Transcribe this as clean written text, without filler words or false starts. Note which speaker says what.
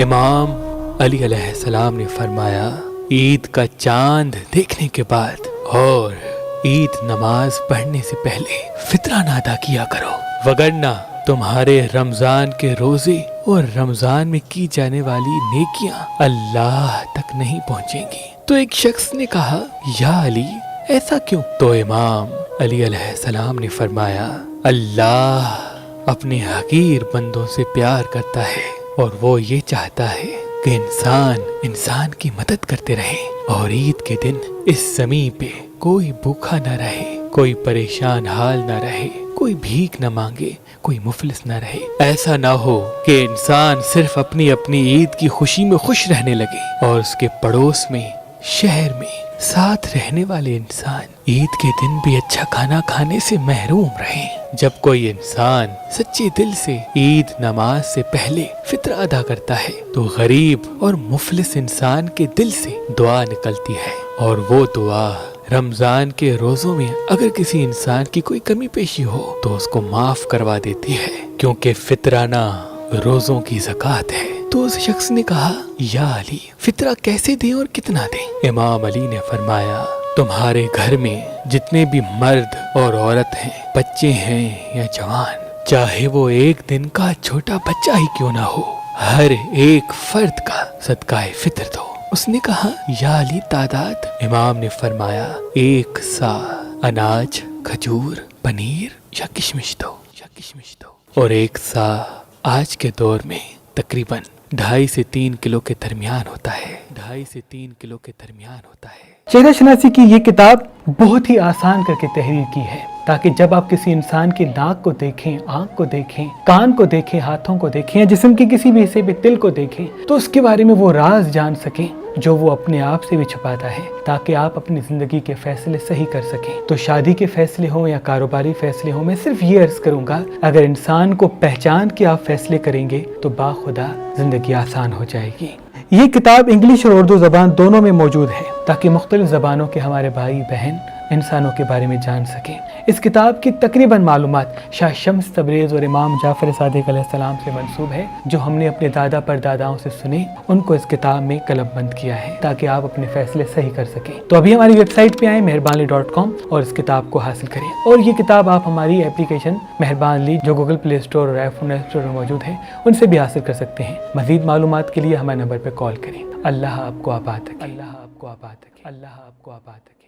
Speaker 1: امام علی علیہ السلام نے فرمایا، عید کا چاند دیکھنے کے بعد اور عید نماز پڑھنے سے پہلے فطرہ نہ ادا کیا کرو، وگرنہ تمہارے رمضان کے روزے اور رمضان میں کی جانے والی نیکیاں اللہ تک نہیں پہنچیں گی۔ تو ایک شخص نے کہا، یا علی ایسا کیوں؟ تو امام علی علیہ السلام نے فرمایا، اللہ اپنے حقیر بندوں سے پیار کرتا ہے اور وہ یہ چاہتا ہے کہ انسان کی مدد کرتے رہے، اور عید کے دن اس زمین پہ کوئی بھوکا نہ رہے، کوئی پریشان حال نہ رہے، کوئی بھیک نہ مانگے، کوئی مفلس نہ رہے۔ ایسا نہ ہو کہ انسان صرف اپنی عید کی خوشی میں خوش رہنے لگے اور اس کے پڑوس میں، شہر میں ساتھ رہنے والے انسان عید کے دن بھی اچھا کھانا کھانے سے محروم رہے۔ جب کوئی انسان سچے دل سے عید نماز سے پہلے فطرہ ادا کرتا ہے تو غریب اور مفلس انسان کے دل سے دعا نکلتی ہے، اور وہ دعا رمضان کے روزوں میں اگر کسی انسان کی کوئی کمی پیشی ہو تو اس کو معاف کروا دیتی ہے، کیونکہ فطرانہ روزوں کی زکوٰۃ ہے۔ تو اس شخص نے کہا، یا علی فطرہ کیسے دیں اور کتنا دیں؟ امام علی نے فرمایا، تمہارے گھر میں جتنے بھی مرد اور عورت ہیں، بچے ہیں یا جوان، چاہے وہ ایک دن کا چھوٹا بچہ ہی کیوں نہ ہو، ہر ایک فرد کا صدقہ فطر دو۔ اس نے کہا، یا علی تعداد؟ امام نے فرمایا، 1 سا اناج، کھجور، پنیر یا کشمش دو۔ اور 1 سا آج کے دور میں تقریباً 2.5 سے 3 کلو کے درمیان ہوتا ہے۔
Speaker 2: چہرہ شناسی کی یہ کتاب بہت ہی آسان کر کے تحریر کی ہے، تاکہ جب آپ کسی انسان کی ناک کو دیکھیں، آنکھ کو دیکھیں، کان کو دیکھیں، ہاتھوں کو دیکھیں، یا جسم کے کسی بھی حصے پہ دل کو دیکھیں تو اس کے بارے میں وہ راز جان سکیں جو وہ اپنے آپ سے بھی چھپاتا ہے، تاکہ آپ اپنی زندگی کے فیصلے صحیح کر سکیں۔ تو شادی کے فیصلے ہوں یا کاروباری فیصلے ہوں، میں صرف یہ عرض کروں گا، اگر انسان کو پہچان کے آپ فیصلے کریں گے تو باخدا زندگی آسان ہو جائے گی۔ یہ کتاب انگلش اور اردو زبان دونوں میں موجود ہے، تاکہ مختلف زبانوں کے ہمارے بھائی بہن انسانوں کے بارے میں جان سکیں۔ اس کتاب کی تقریباً معلومات شاہ شمس تبریز اور امام جعفر صادق علیہ السلام سے منسوب ہے، جو ہم نے اپنے دادا پرداداؤں سے سنے، ان کو اس کتاب میں قلم بند کیا ہے تاکہ آپ اپنے فیصلے صحیح کر سکیں۔ تو ابھی ہماری ویب سائٹ پہ آئیں مہربان.com اور اس کتاب کو حاصل کریں، اور یہ کتاب آپ ہماری اپلیکیشن مہربان لی جو گوگل پلے اسٹور اور iPhone ایپ اسٹور میں موجود ہے ان سے بھی حاصل کر سکتے ہیں۔ مزید معلومات کے لیے ہمارے نمبر پہ کال کریں۔ اللہ آپ کو آباد رکھے۔